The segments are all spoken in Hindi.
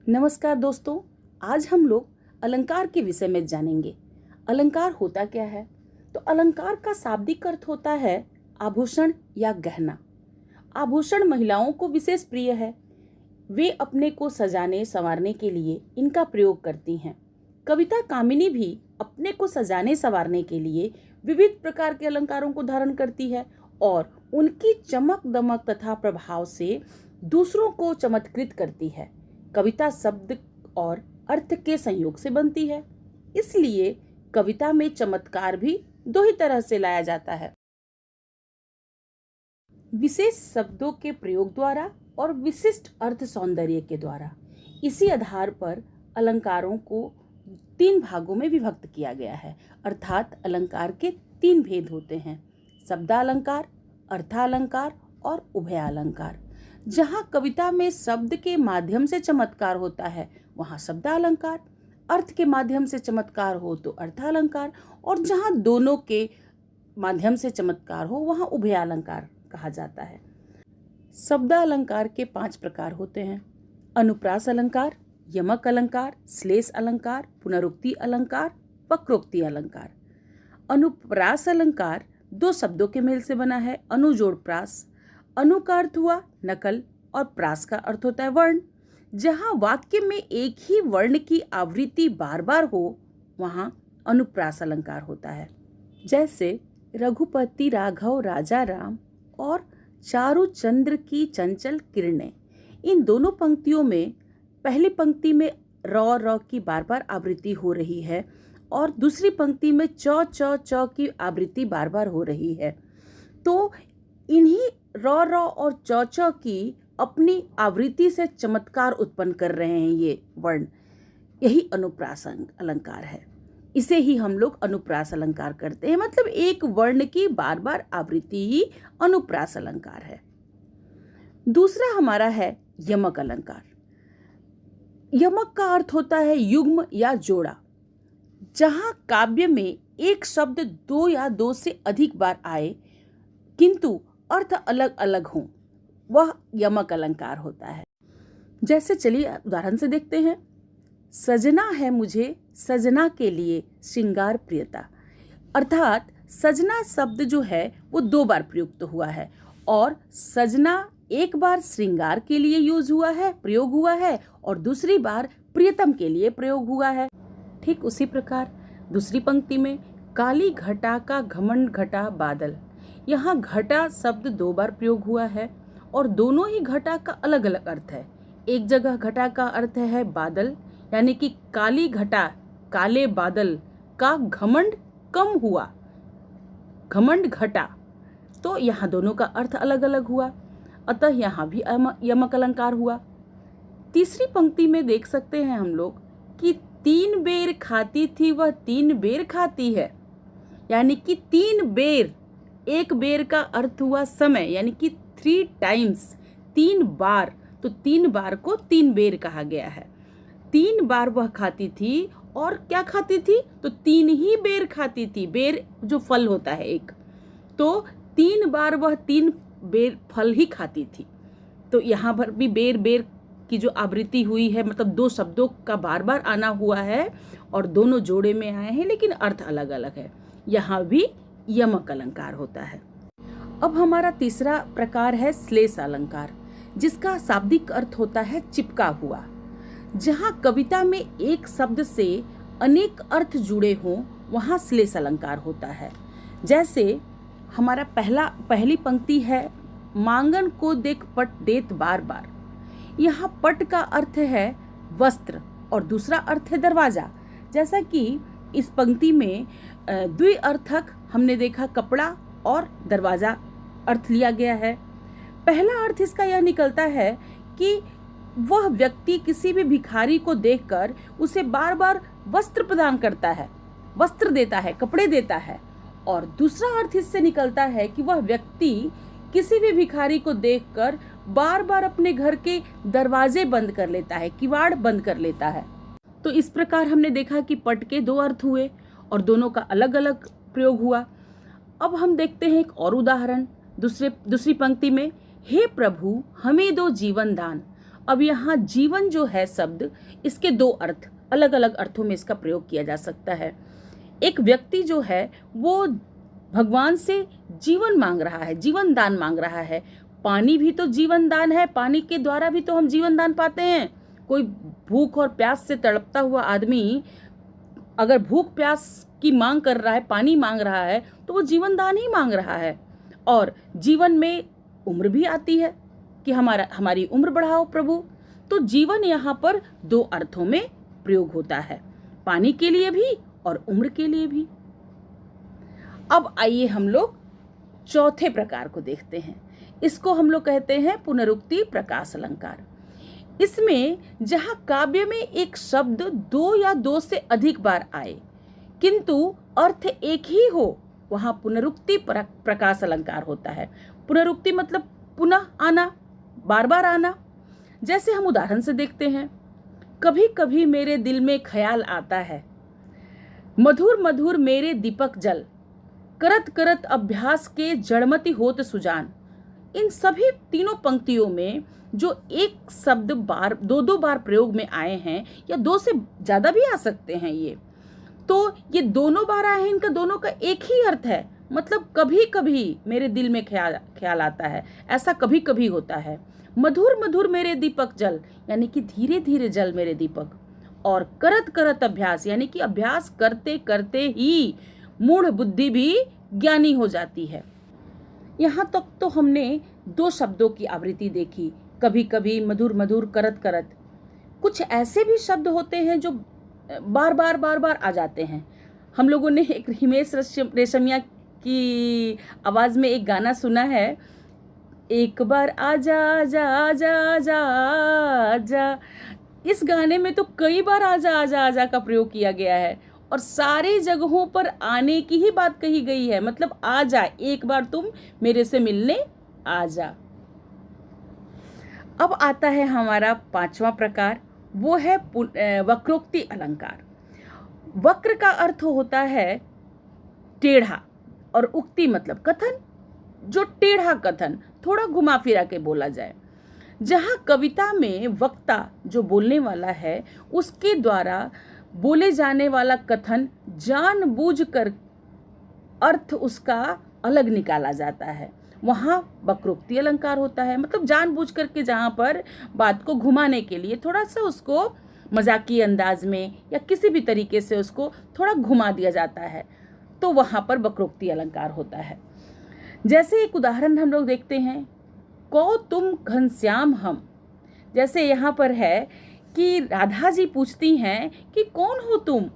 नमस्कार दोस्तों, आज हम लोग अलंकार के विषय में जानेंगे। अलंकार होता क्या है? तो अलंकार का शाब्दिक अर्थ होता है आभूषण या गहना। आभूषण महिलाओं को विशेष प्रिय है। वे अपने को सजाने संवारने के लिए इनका प्रयोग करती हैं। कविता कामिनी भी अपने को सजाने संवारने के लिए विविध प्रकार के अलंकारों को धारण करती है और उनकी चमक दमक तथा प्रभाव से दूसरों को चमत्कृत करती है। कविता शब्द और अर्थ के संयोग से बनती है, इसलिए कविता में चमत्कार भी दो ही तरह से लाया जाता है, विशेष शब्दों के प्रयोग द्वारा और विशिष्ट अर्थ सौंदर्य के द्वारा। इसी आधार पर अलंकारों को 3 भागों में विभक्त किया गया है, अर्थात अलंकार के 3 भेद होते हैं: शब्दालंकार, अर्थालंकार और उभयालंकार। जहाँ कविता में शब्द के माध्यम से चमत्कार होता है वहाँ शब्दालंकार, अर्थ के माध्यम से चमत्कार हो तो अर्थालंकार, और जहाँ दोनों के माध्यम से चमत्कार हो वहाँ उभयालंकार कहा जाता है। शब्दालंकार के 5 प्रकार होते हैं: अनुप्रास अलंकार, यमक अलंकार, श्लेष अलंकार, पुनरुक्ति अलंकार, वक्रोक्ति अलंकार। अनुप्रास अलंकार 2 शब्दों के मेल से बना है। अनु जोड़ प्रास। अनु का अर्थ हुआ नकल और प्रास का अर्थ होता है वर्ण। जहाँ वाक्य में एक ही वर्ण की आवृत्ति बार बार हो वहाँ अनुप्रास अलंकार होता है। जैसे रघुपति राघव राजा राम और चारुचंद्र की चंचल किरणें। इन दोनों पंक्तियों में पहली पंक्ति में र की बार बार आवृत्ति हो रही है और दूसरी पंक्ति में च की आवृत्ति बार बार हो रही है। तो इन्हीं र और च की अपनी आवृत्ति से चमत्कार उत्पन्न कर रहे हैं ये वर्ण। यही अनुप्रास अलंकार है। इसे ही हम लोग अनुप्रास अलंकार करते हैं, मतलब एक वर्ण की बार बार आवृत्ति ही अनुप्रास अलंकार है। दूसरा हमारा है यमक अलंकार। यमक का अर्थ होता है युग्म या जोड़ा। जहाँ काव्य में एक शब्द 2 या 2 से अधिक बार आए किंतु अर्थ अलग अलग हों, वह यमक अलंकार होता है। जैसे चलिए उदाहरण से देखते हैं। सजना है मुझे सजना के लिए श्रृंगार प्रियता। अर्थात सजना शब्द जो है वो 2 बार प्रयुक्त हुआ है और सजना एक बार श्रृंगार के लिए प्रयोग हुआ है और दूसरी बार प्रियतम के लिए प्रयोग हुआ है। ठीक उसी प्रकार दूसरी पंक्ति में काली घटा का घमंड घटा बादल। यहाँ घटा शब्द 2 बार प्रयोग हुआ है और दोनों ही घटा का अलग अलग अर्थ है। एक जगह घटा का अर्थ है बादल, यानी कि काली घटा काले बादल का घमंड कम हुआ, घमंड घटा। तो यहाँ दोनों का अर्थ अलग अलग हुआ, अतः यहाँ भी यमक अलंकार हुआ। तीसरी पंक्ति में देख सकते हैं हम लोग कि 3 बेर खाती थी वह 3 बेर खाती है, यानी कि 3 बेर। एक बेर का अर्थ हुआ समय, यानी कि 3 टाइम्स, 3 बार। तो 3 बार को 3 बेर कहा गया है। 3 बार वह खाती थी और क्या खाती थी? तो 3 ही बेर खाती थी। बेर जो फल होता है एक, तो 3 बार वह 3 बेर फल ही खाती थी। तो यहाँ पर भी बेर बेर की जो आवृत्ति हुई है, मतलब 2 शब्दों का बार बार आना हुआ है और दोनों जोड़े में आए हैं लेकिन अर्थ अलग अलग है। यहाँ भी यमक अलंकार होता है। अब हमारा तीसरा प्रकार है श्लेष अलंकार, जिसका शाब्दिक अर्थ होता है चिपका हुआ। जहाँ कविता में एक शब्द से अनेक अर्थ जुड़े हों वहाँ श्लेष अलंकार होता है। जैसे हमारा पहली पंक्ति है मांगन को देख पट देत बार बार। यहाँ पट का अर्थ है वस्त्र और दूसरा अर्थ है दरवाजा। जैसा कि इस पंक्ति में द्विअर्थक हमने देखा, कपड़ा और दरवाजा अर्थ लिया गया है। पहला अर्थ इसका यह निकलता है कि वह व्यक्ति किसी भी भिखारी को देखकर उसे बार बार वस्त्र प्रदान करता है, वस्त्र देता है, कपड़े देता है। और दूसरा अर्थ इससे निकलता है कि वह व्यक्ति किसी भी भिखारी को देखकर बार बार अपने घर के दरवाजे बंद कर लेता है, किवाड़ बंद कर लेता है। तो इस प्रकार हमने देखा कि पट के 2 अर्थ हुए और दोनों का अलग अलग प्रयोग हुआ। अब हम देखते हैं एक और उदाहरण दूसरी पंक्ति में। हे प्रभु हमें दो जीवन दान। अब यहाँ जीवन जो है शब्द, इसके दो अर्थ, अलग अलग अर्थों में इसका प्रयोग किया जा सकता है। एक व्यक्ति जो है वो भगवान से जीवन मांग रहा है, जीवन दान मांग रहा है। पानी भी तो जीवन दान है, पानी के द्वारा भी तो हम जीवन दान पाते हैं। कोई भूख और प्यास से तड़पता हुआ आदमी अगर भूख प्यास की मांग कर रहा है, पानी मांग रहा है, तो वो जीवन दान ही मांग रहा है। और जीवन में उम्र भी आती है कि हमारी उम्र बढ़ाओ प्रभु। तो जीवन यहाँ पर दो अर्थों में प्रयोग होता है, पानी के लिए भी और उम्र के लिए भी। अब आइए हम लोग चौथे प्रकार को देखते हैं। इसको हम लोग कहते हैं पुनरुक्ति प्रकाश अलंकार। इसमें जहां काव्य में एक शब्द दो या दो से अधिक बार आए किंतु अर्थ एक ही हो, वहां पुनरुक्ति प्रकाश अलंकार होता है। पुनरुक्ति मतलब पुनः आना, बार बार आना। जैसे हम उदाहरण से देखते हैं, कभी कभी मेरे दिल में ख्याल आता है, मधुर मधुर मेरे दीपक जल, करत करत अभ्यास के जड़मति होत सुजान। इन सभी तीनों पंक्तियों में जो एक शब्द दो दो बार प्रयोग में आए हैं, या दो से ज्यादा भी आ सकते हैं, ये दोनों बार आए हैं, इनका दोनों का एक ही अर्थ है। मतलब कभी कभी मेरे दिल में ख्याल आता है, ऐसा कभी कभी होता है। मधुर मधुर मेरे दीपक जल, यानी कि धीरे धीरे जल मेरे दीपक। और करत करत अभ्यास, यानी कि अभ्यास करते करते ही मूढ़ बुद्धि भी ज्ञानी हो जाती है। यहाँ तक तो हमने दो शब्दों की आवृत्ति देखी, कभी कभी, मधुर मधुर, करत करत। कुछ ऐसे भी शब्द होते हैं जो बार बार आ जाते हैं। हम लोगों ने एक हिमेश रेशमिया की आवाज में एक गाना सुना है, एक बार आजा आजा आजा आजा आजा। इस गाने में तो कई बार आजा आजा आजा का प्रयोग किया गया है और सारी जगहों पर आने की ही बात कही गई है। मतलब आजा, एक बार तुम मेरे से मिलने आजा। अब आता है हमारा पांचवा प्रकार, वो है वक्रोक्ति अलंकार। वक्र का अर्थ होता है टेढ़ा, और उक्ति मतलब कथन, जो टेढ़ा कथन, थोड़ा घुमा फिरा के बोला जाए। जहाँ कविता में वक्ता जो बोलने वाला है उसके द्वारा बोले जाने वाला कथन जानबूझकर अर्थ उसका अलग निकाला जाता है, वहाँ वक्रोक्ति अलंकार होता है। मतलब जानबूझ करके जहाँ पर बात को घुमाने के लिए थोड़ा सा उसको मजाकी अंदाज में या किसी भी तरीके से उसको थोड़ा घुमा दिया जाता है, तो वहाँ पर वक्रोक्ति अलंकार होता है। जैसे एक उदाहरण हम लोग देखते हैं, को तुम घनश्याम हम। जैसे यहाँ पर है कि राधा जी पूछती हैं कि कौन हो तुम,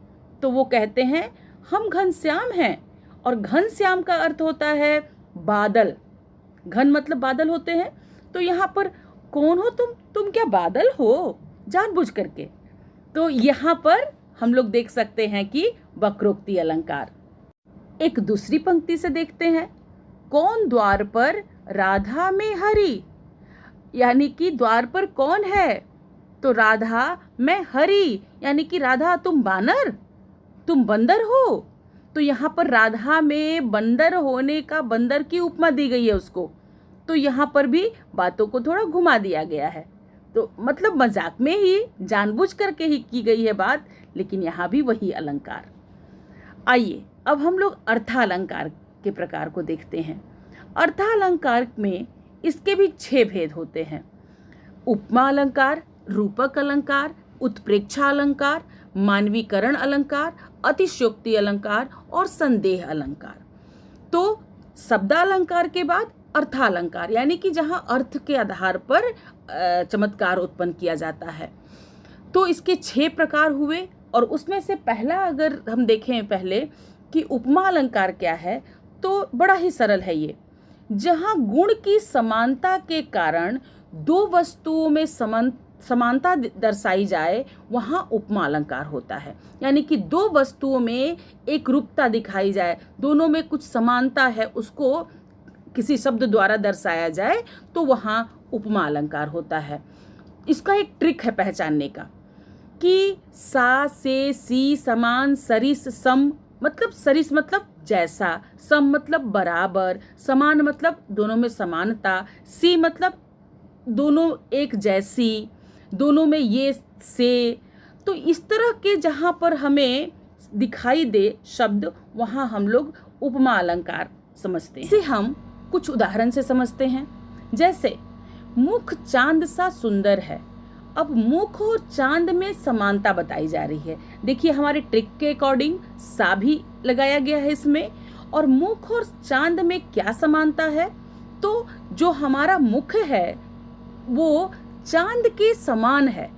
तो वो कहते हैं हम घनश्याम हैं। और घनश्याम का अर्थ होता है बादल। घन मतलब बादल होते हैं, तो यहाँ पर कौन हो तुम क्या बादल हो, जानबूझ करके। तो यहाँ पर हम लोग देख सकते हैं कि वक्रोक्ति अलंकार। एक दूसरी पंक्ति से देखते हैं, कौन द्वार पर राधा में हरि, यानी कि द्वार पर कौन है, तो राधा में हरि, यानी कि राधा तुम बानर, तुम बंदर हो। तो यहाँ पर राधा में बंदर होने का, बंदर की उपमा दी गई है उसको, तो यहाँ पर भी बातों को थोड़ा घुमा दिया गया है। तो मतलब मजाक में ही, जानबूझ करके ही की गई है बात, लेकिन यहाँ भी वही अलंकार। आइए अब हम लोग अर्थालंकार के प्रकार को देखते हैं। अर्थालंकार में इसके भी 6 भेद होते हैं। उपमा अलंकार, रूपक अलंकार, उत्प्रेक्षा अलंकार, मानवीकरण अलंकार, अतिशयोक्ति अलंकार और संदेह अलंकार। तो शब्दालंकार के बाद अर्थालंकार, यानी कि जहां अर्थ के आधार पर चमत्कार उत्पन्न किया जाता है। तो इसके 6 प्रकार हुए, और उसमें से पहला अगर हम देखें पहले कि उपमा अलंकार क्या है, तो बड़ा ही सरल है ये। जहां गुण की समानता के कारण दो वस्तुओं में समानता दर्शाई जाए, वहाँ उपमा अलंकार होता है। यानी कि दो वस्तुओं में एक रूपता दिखाई जाए, दोनों में कुछ समानता है, उसको किसी शब्द द्वारा दर्शाया जाए, तो वहाँ उपमा अलंकार होता है। इसका एक ट्रिक है पहचानने का कि सा से सी समान, सरिस सम, मतलब सरिस मतलब जैसा, सम मतलब बराबर, समान मतलब दोनों में समानता, सी मतलब दोनों एक जैसी, दोनों में ये से, तो इस तरह के जहाँ पर हमें दिखाई दे शब्द, वहाँ हम लोग उपमा अलंकार समझते हैं। इसे हम कुछ उदाहरण से समझते हैं। जैसे मुख चांद सा सुंदर है। अब मुख और चांद में समानता बताई जा रही है। देखिए हमारे ट्रिक के अकॉर्डिंग सा भी लगाया गया है इसमें, और मुख और चांद में क्या समानता है, तो जो हमारा मुख है वो चांद के समान है।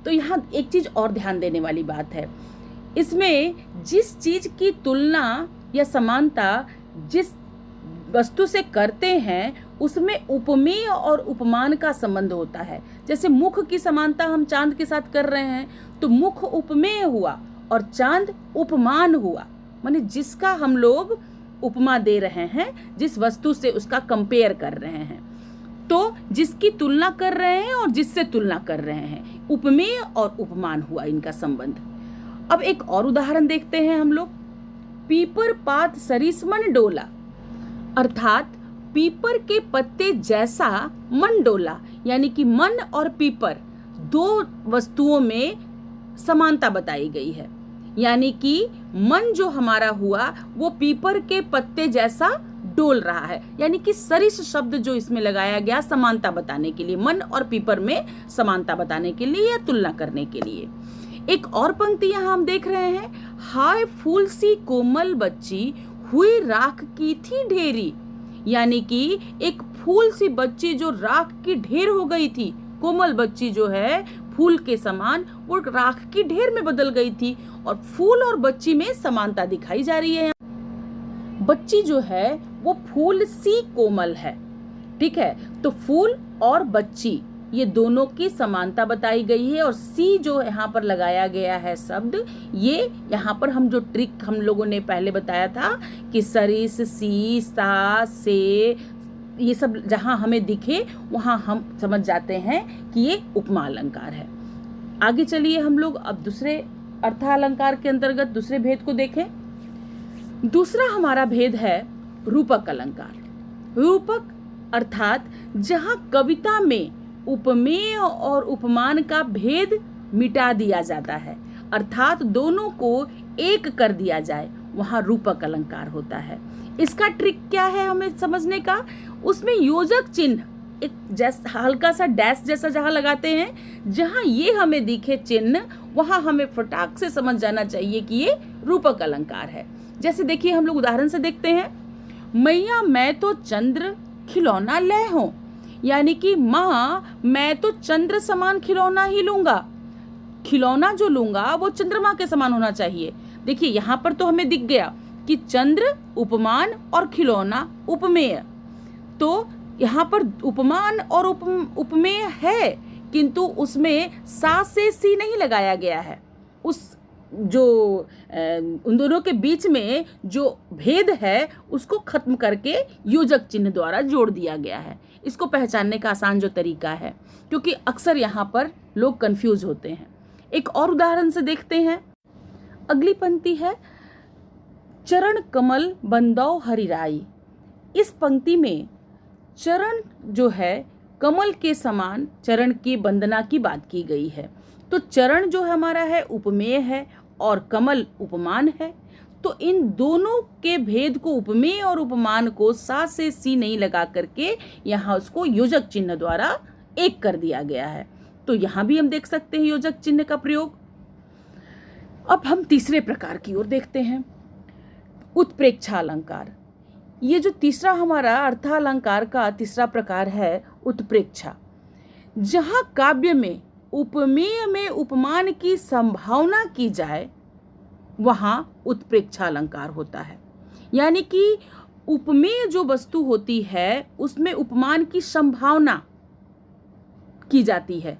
तो यहाँ एक चीज और ध्यान देने वाली बात है, इसमें जिस चीज की तुलना या समानता जिस वस्तु से करते हैं उसमें उपमेय और उपमान का संबंध होता है। जैसे मुख की समानता हम चांद के साथ कर रहे हैं तो मुख उपमेय हुआ और चांद उपमान हुआ, माने जिसका हम लोग उपमा दे रहे हैं, जिस वस्तु से उसका कंपेयर कर रहे हैं, तो जिसकी तुलना कर रहे हैं और जिससे तुलना कर रहे हैं, उपमेय और उपमान हुआ इनका संबंध। अब एक और उदाहरण देखते हैं हम लोग। पीपर पात सरिस मन डोला, अर्थात पीपर के पत्ते जैसा मन डोला, यानी कि मन और पीपर दो वस्तुओं में समानता बताई गई है। यानी कि मन जो हमारा हुआ वो पीपर के पत्ते जैसा डोल रहा है, यानी कि सरिस शब्द जो इसमें लगाया गया समानता बताने के लिए, मन और पीपर में समानता बताने के लिए या तुलना करने के लिए। एक और पंक्ति यहाँ हम देख रहे हैं, हाय फूल सी कोमल बच्ची हुई राख की थी ढेरी, यानी कि एक फूल सी बच्ची जो राख की ढेर हो गई थी, कोमल बच्ची जो है फूल के समान वो राख की ढेर में बदल गई थी, और फूल और बच्ची में समानता दिखाई जा रही है। बच्ची जो है वो फूल सी कोमल है, ठीक है, तो फूल और बच्ची ये दोनों की समानता बताई गई है। और सी जो यहाँ पर लगाया गया है शब्द, ये यहाँ पर हम जो ट्रिक हम लोगों ने पहले बताया था कि सरिस, सी, सा, से, ये सब जहाँ हमें दिखे वहाँ हम समझ जाते हैं कि ये उपमा अलंकार है। आगे चलिए हम लोग अब दूसरे अर्थालंकार के अंतर्गत दूसरे भेद को देखें। दूसरा हमारा भेद है रूपक अलंकार। रूपक अर्थात जहाँ कविता में उपमेय और उपमान का भेद मिटा दिया जाता है, अर्थात दोनों को एक कर दिया जाए, वहाँ रूपक अलंकार होता है। इसका ट्रिक क्या है हमें समझने का, उसमें योजक चिन्ह एक जैसा हल्का सा डैश जैसा जहाँ लगाते हैं, जहाँ ये हमें दिखे चिन्ह वहाँ हमें फटाक से समझ जाना चाहिए कि ये रूपक अलंकार है। जैसे देखिए हम लोग उदाहरण से देखते हैं, मैया मैं तो चंद्र खिलौना ले हूं, यानी कि माँ मैं तो चंद्र समान खिलौना ही लूंगा, खिलौना जो लूंगा वो चंद्रमा के समान होना चाहिए। देखिए यहाँ पर तो हमें दिख गया कि चंद्र उपमान और खिलौना उपमेय, तो यहाँ पर उपमान और उपमेय है, किंतु उसमें सा से सी नहीं लगाया गया है। उस जो उन दोनों के बीच में जो भेद है उसको खत्म करके योजक चिन्ह द्वारा जोड़ दिया गया है। इसको पहचानने का आसान जो तरीका है, क्योंकि अक्सर यहाँ पर लोग कंफ्यूज होते हैं। एक और उदाहरण से देखते हैं। अगली पंक्ति है, चरण कमल बंदौ हरिराई। इस पंक्ति में चरण जो है कमल के समान चरण की वंदना की बात की गई है। तो चरण जो हमारा है उपमेय है और कमल उपमान है, तो इन दोनों के भेद को, उपमेय और उपमान को सा से सी नहीं लगा करके यहाँ उसको योजक चिन्ह द्वारा एक कर दिया गया है। तो यहाँ भी हम देख सकते हैं योजक चिन्ह का प्रयोग। अब हम तीसरे प्रकार की ओर देखते हैं, उत्प्रेक्षा अलंकार। ये जो तीसरा हमारा अर्थालंकार का तीसरा प्रकार है उत्प्रेक्षा, जहाँ काव्य में उपमेय में उपमान की संभावना की जाए वहाँ उत्प्रेक्षा अलंकार होता है। यानी कि उपमेय जो वस्तु होती है उसमें उपमान की संभावना की जाती है,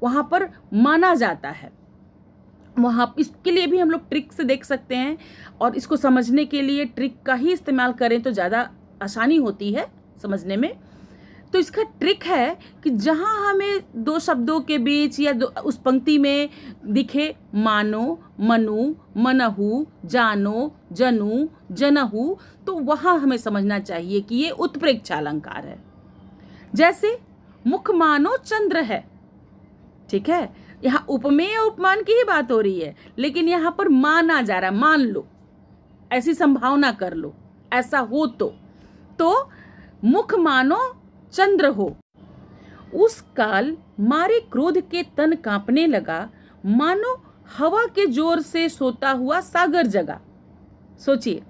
वहाँ पर माना जाता है। वहाँ इसके लिए भी हम लोग ट्रिक से देख सकते हैं, और इसको समझने के लिए ट्रिक का ही इस्तेमाल करें तो ज़्यादा आसानी होती है समझने में। तो इसका ट्रिक है कि जहाँ हमें दो शब्दों के बीच या उस पंक्ति में दिखे मानो, मनु, मनहु, जानो, जनु, जनहु, तो वहाँ हमें समझना चाहिए कि ये उत्प्रेक्षा अलंकार है। जैसे मुख मानो चंद्र है, ठीक है, यहाँ उपमेय उपमान की ही बात हो रही है, लेकिन यहाँ पर माना जा रहा है, मान लो, ऐसी संभावना कर लो, ऐसा हो तो मुख मानो चंद्र हो। उस काल मारे क्रोध के तन कांपने लगा, मानो हवा के जोर से सोता हुआ सागर जगा। सोचिए,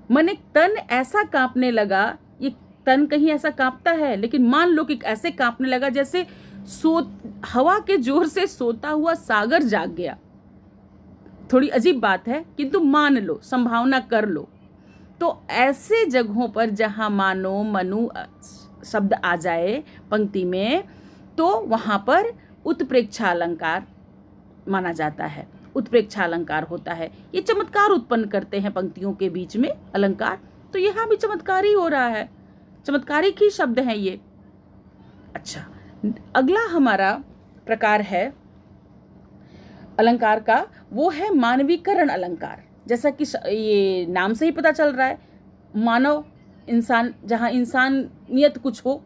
माने तन ऐसा कांपने लगा, ये तन कहीं ऐसा कांपता है, लेकिन मान लो कि ऐसे कांपने लगा जैसे हवा के जोर से सोता हुआ सागर जाग गया। थोड़ी अजीब बात है, किंतु मान लो, संभावना कर लो। तो ऐसे जगहों पर जहां मानो मनु शब्द आ जाए पंक्ति में, तो वहां पर उत्प्रेक्षा अलंकार माना जाता है। उत्प्रेक्षा अलंकार होता है, ये चमत्कार उत्पन्न करते हैं पंक्तियों के बीच में अलंकार। तो यहाँ भी चमत्कार ही हो रहा है, चमत्कारिक ही शब्द हैं ये। अच्छा, अगला हमारा प्रकार है अलंकार का, वो है मानवीकरण अलंकार। जैसा कि ये नाम से ही पता चल रहा है, मानव, इंसान, जहाँ इंसानियत कुछ हो।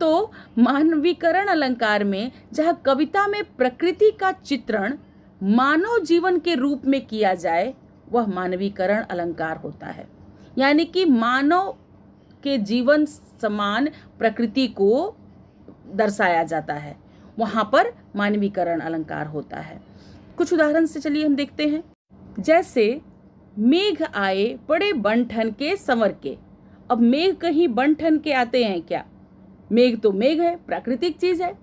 तो मानवीकरण अलंकार में जहाँ कविता में प्रकृति का चित्रण मानव जीवन के रूप में किया जाए, वह मानवीकरण अलंकार होता है। यानी कि मानव के जीवन समान प्रकृति को दर्शाया जाता है, वहाँ पर मानवीकरण अलंकार होता है। कुछ उदाहरण से चलिए हम देखते हैं। जैसे मेघ आए बड़े बन ठन के संवर के। अब मेघ कहीं बन ठन के आते हैं क्या? मेघ तो मेघ है, प्राकृतिक चीज है,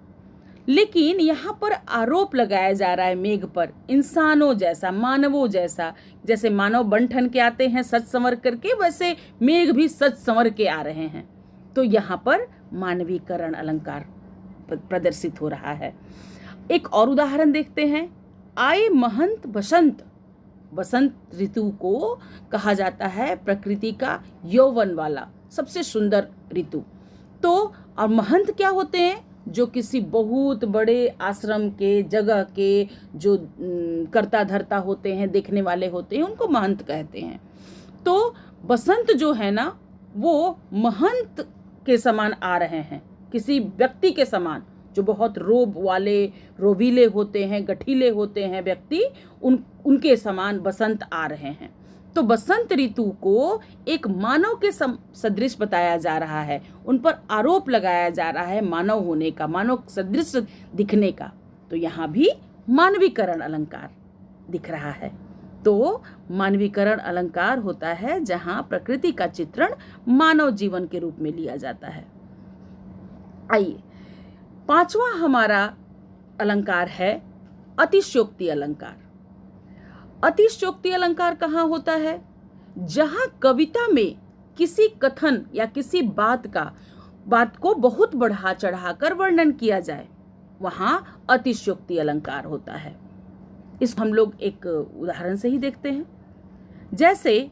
लेकिन यहाँ पर आरोप लगाया जा रहा है मेघ पर, इंसानों जैसा, मानवों जैसा। जैसे मानव बन ठन के आते हैं सच संवर करके, वैसे मेघ भी सच संवर के आ रहे हैं। तो यहाँ पर मानवीकरण अलंकार प्रदर्शित हो रहा है। एक और उदाहरण देखते हैं। आए महंत बसंत। बसंत ऋतु को कहा जाता है प्रकृति का यौवन वाला सबसे सुंदर ऋतु। तो और महंत क्या होते हैं? जो किसी बहुत बड़े आश्रम के, जगह के जो कर्ता धर्ता होते हैं, देखने वाले होते हैं, उनको महंत कहते हैं। तो बसंत जो है ना, वो महंत के समान आ रहे हैं, किसी व्यक्ति के समान, जो बहुत रोब वाले, रोबीले होते हैं, गठीले होते हैं व्यक्ति, उनके समान बसंत आ रहे हैं। तो बसंत ऋतु को एक मानव के सदृश बताया जा रहा है, उन पर आरोप लगाया जा रहा है मानव होने का, मानव सदृश दिखने का। तो यहाँ भी मानवीकरण अलंकार दिख रहा है। तो मानवीकरण अलंकार होता है जहाँ प्रकृति का चित्रण मानव जीवन के रूप में लिया जाता है। आइए, पांचवा हमारा अलंकार है अतिशयोक्ति अलंकार। अतिशयोक्ति अलंकार कहाँ होता है? जहाँ कविता में किसी कथन या किसी बात को बहुत बढ़ा चढ़ाकर वर्णन किया जाए, वहाँ अतिशयोक्ति अलंकार होता है। इस हम लोग एक उदाहरण से ही देखते हैं। जैसे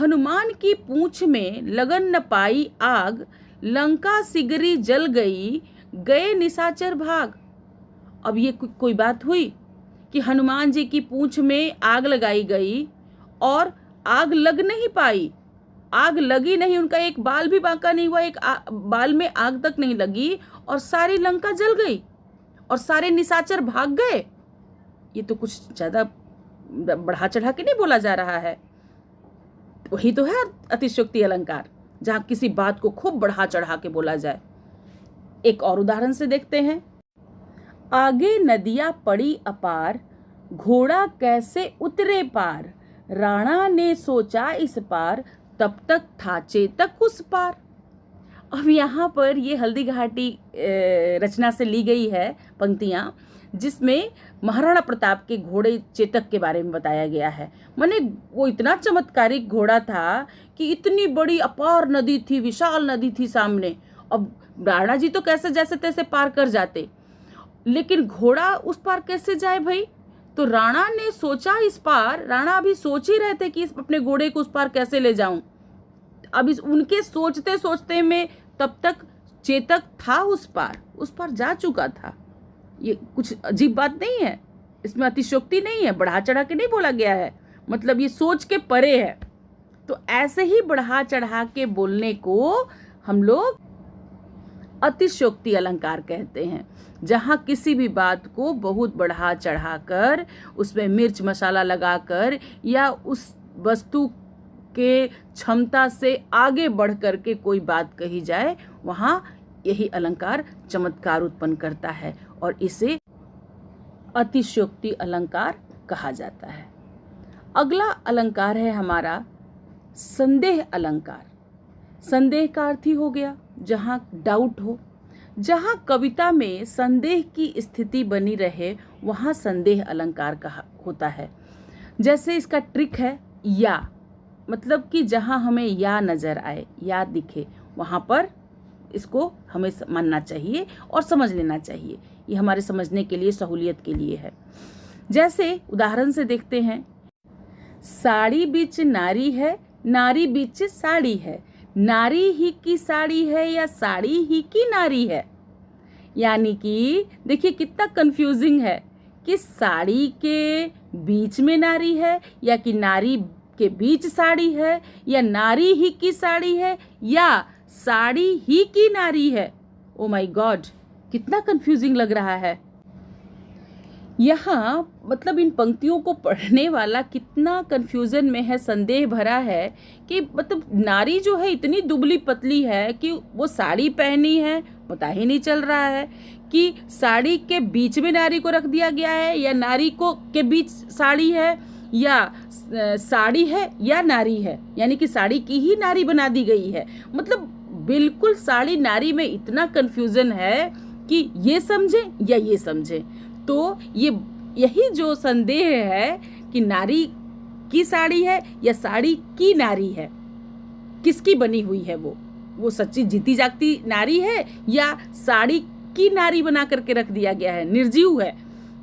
हनुमान की पूंछ में लगन न पाई आग, लंका सिगरी जल गई, गए निशाचर भाग। अब ये कोई बात हुई कि हनुमान जी की पूंछ में आग लगाई गई और आग लग नहीं पाई, आग लगी नहीं, उनका एक बाल भी बांका नहीं हुआ, एक बाल में आग तक नहीं लगी और सारी लंका जल गई और सारे निशाचर भाग गए। ये तो कुछ ज्यादा बढ़ा चढ़ा के नहीं बोला जा रहा है। वही तो है अतिशयोक्ति अलंकार, जहां किसी बात को खूब बढ़ा चढ़ा के बोला जाए। एक और उदाहरण से देखते हैं। आगे नदियां पड़ी अपार, घोड़ा कैसे उतरे पार, राणा ने सोचा इस पार, तब तक था चेतक उस पार। अब यहाँ पर ये हल्दी घाटी रचना से ली गई है पंक्तियां, जिसमें महाराणा प्रताप के घोड़े चेतक के बारे में बताया गया है। माने वो इतना चमत्कारिक घोड़ा था कि इतनी बड़ी अपार नदी थी, विशाल नदी थी सामने। अब राणा जी तो कैसे जैसे तैसे पार कर जाते, लेकिन घोड़ा उस पार कैसे जाए भाई? तो राणा ने सोचा इस पार, राणा अभी सोच ही रहे थे कि अपने घोड़े को उस पार कैसे ले जाऊं। अब इस उनके सोचते सोचते में तब तक चेतक था उस पार जा चुका था। ये कुछ अजीब बात नहीं है, इसमें अतिशयोक्ति नहीं है, बढ़ा चढ़ा के नहीं बोला गया है, मतलब ये सोच के परे है। तो ऐसे ही बढ़ा चढ़ा के बोलने को हम लोग अतिशयोक्ति अलंकार कहते हैं, जहाँ किसी भी बात को बहुत बढ़ा चढ़ाकर, उसमें मिर्च मसाला लगाकर या उस वस्तु के क्षमता से आगे बढ़ कर के कोई बात कही जाए, वहाँ यही अलंकार चमत्कार उत्पन्न करता है और इसे अतिशयोक्ति अलंकार कहा जाता है। अगला अलंकार है हमारा संदेह अलंकार। संदेह का अर्थ ही हो गया जहाँ डाउट हो, जहाँ कविता में संदेह की स्थिति बनी रहे, वहाँ संदेह अलंकार कहा होता है। जैसे इसका ट्रिक है या, मतलब कि जहाँ हमें या नजर आए, या दिखे, वहाँ पर इसको हमें मानना चाहिए और समझ लेना चाहिए। ये हमारे समझने के लिए, सहूलियत के लिए है। जैसे उदाहरण से देखते हैं, साड़ी बीच नारी है, नारी बीच साड़ी है, नारी ही की साड़ी है या साड़ी ही की नारी है। यानी कि देखिए कितना कंफ्यूजिंग है कि साड़ी के बीच में नारी है या कि नारी के बीच साड़ी है या नारी ही की साड़ी है या साड़ी ही की नारी है। ओ माय गॉड, कितना कंफ्यूजिंग लग रहा है। यहाँ मतलब इन पंक्तियों को पढ़ने वाला कितना कंफ्यूजन में है, संदेह भरा है कि मतलब नारी जो है इतनी दुबली पतली है कि वो साड़ी पहनी है, पता ही नहीं चल रहा है कि साड़ी के बीच में नारी को रख दिया गया है या नारी को के बीच साड़ी है या साड़ी है या नारी है, यानी कि साड़ी की ही नारी बना दी गई है। मतलब बिल्कुल साड़ी नारी में इतना कंफ्यूजन है कि ये समझे या ये समझे। तो यही जो संदेह है कि नारी की साड़ी है या साड़ी की नारी है, किसकी बनी हुई है, वो सच्ची जीती जागती नारी है या साड़ी की नारी बना करके रख दिया गया है, निर्जीव है।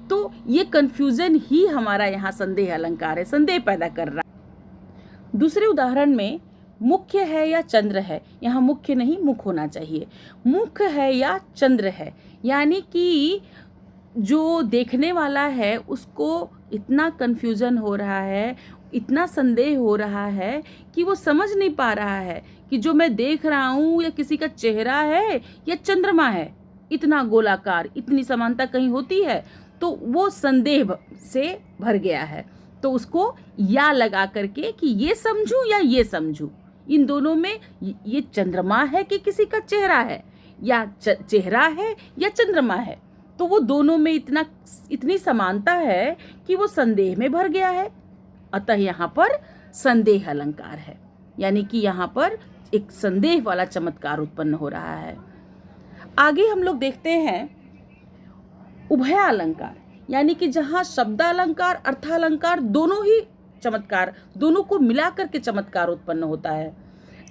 तो ये कंफ्यूजन ही हमारा यहाँ संदेह अलंकार है, संदेह पैदा कर रहा है। दूसरे उदाहरण में मुख्य है या चंद्र है, यहाँ मुख्य नहीं मुख होना चाहिए, मुख्य है या चंद्र है, यानी कि जो देखने वाला है उसको इतना कंफ्यूजन हो रहा है, इतना संदेह हो रहा है कि वो समझ नहीं पा रहा है कि जो मैं देख रहा हूँ या किसी का चेहरा है या चंद्रमा है। इतना गोलाकार, इतनी समानता कहीं होती है? तो वो संदेह से भर गया है, तो उसको या लगा करके कि ये समझूं या ये समझूं, इन दोनों में ये चंद्रमा है कि किसी का चेहरा है, या चेहरा है या चंद्रमा है। तो वो दोनों में इतनी समानता है कि वो संदेह में भर गया है। अतः यहाँ पर संदेह अलंकार है, यानी कि यहाँ पर एक संदेह वाला चमत्कार उत्पन्न हो रहा है। आगे हम लोग देखते हैं उभया अलंकार, यानी कि जहाँ शब्दालंकार अर्थालंकार दोनों ही चमत्कार, दोनों को मिलाकर के चमत्कार उत्पन्न होता है।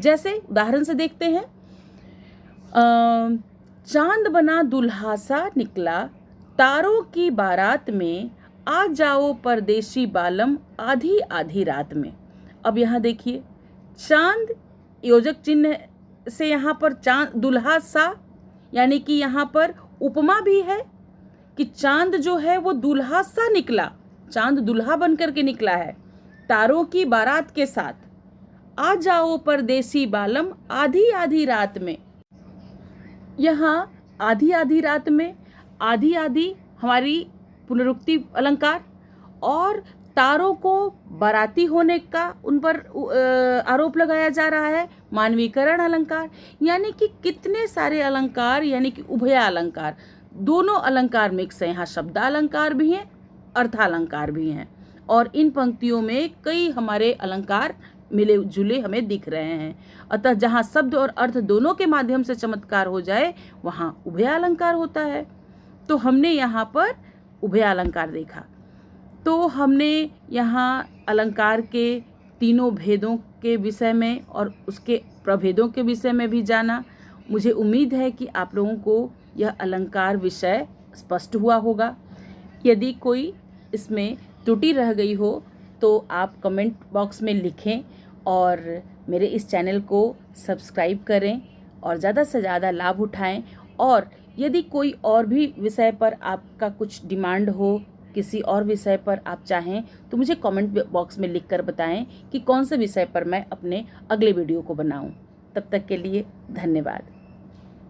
जैसे उदाहरण से देखते हैं, चांद बना दुल्हा सा निकला, तारों की बारात में, आ जाओ परदेशी बालम आधी आधी रात में। अब यहाँ देखिए, चांद योजक चिन्ह से यहाँ पर चांद दुल्हा सा, यानी कि यहाँ पर उपमा भी है कि चांद जो है वो दुल्हा सा निकला, चांद दुल्हा बनकर के निकला है तारों की बारात के साथ। आ जाओ परदेसी बालम आधी आधी रात में। यहाँ आधी आधी रात में, आधी आधी हमारी पुनरुक्ति अलंकार, और तारों को बाराती होने का उन पर आरोप लगाया जा रहा है, मानवीकरण अलंकार। यानी कि कितने सारे अलंकार, यानी कि उभया अलंकार, दोनों अलंकार मिक्स है। यहाँ शब्दालंकार भी हैं, अर्थालंकार भी हैं, और इन पंक्तियों में कई हमारे अलंकार मिले जुले हमें दिख रहे हैं। अतः जहाँ शब्द और अर्थ दोनों के माध्यम से चमत्कार हो जाए, वहाँ उभया अलंकार होता है। तो हमने यहाँ पर उभया अलंकार देखा, तो हमने यहाँ अलंकार के तीनों भेदों के विषय में और उसके प्रभेदों के विषय में भी जाना। मुझे उम्मीद है कि आप लोगों को यह अलंकार विषय स्पष्ट हुआ होगा। यदि कोई इसमें त्रुटि रह गई हो तो आप कमेंट बॉक्स में लिखें और मेरे इस चैनल को सब्सक्राइब करें और ज़्यादा से ज़्यादा लाभ उठाएं। और यदि कोई और भी विषय पर आपका कुछ डिमांड हो, किसी और विषय पर आप चाहें, तो मुझे कमेंट बॉक्स में लिखकर बताएं कि कौन से विषय पर मैं अपने अगले वीडियो को बनाऊं। तब तक के लिए धन्यवाद।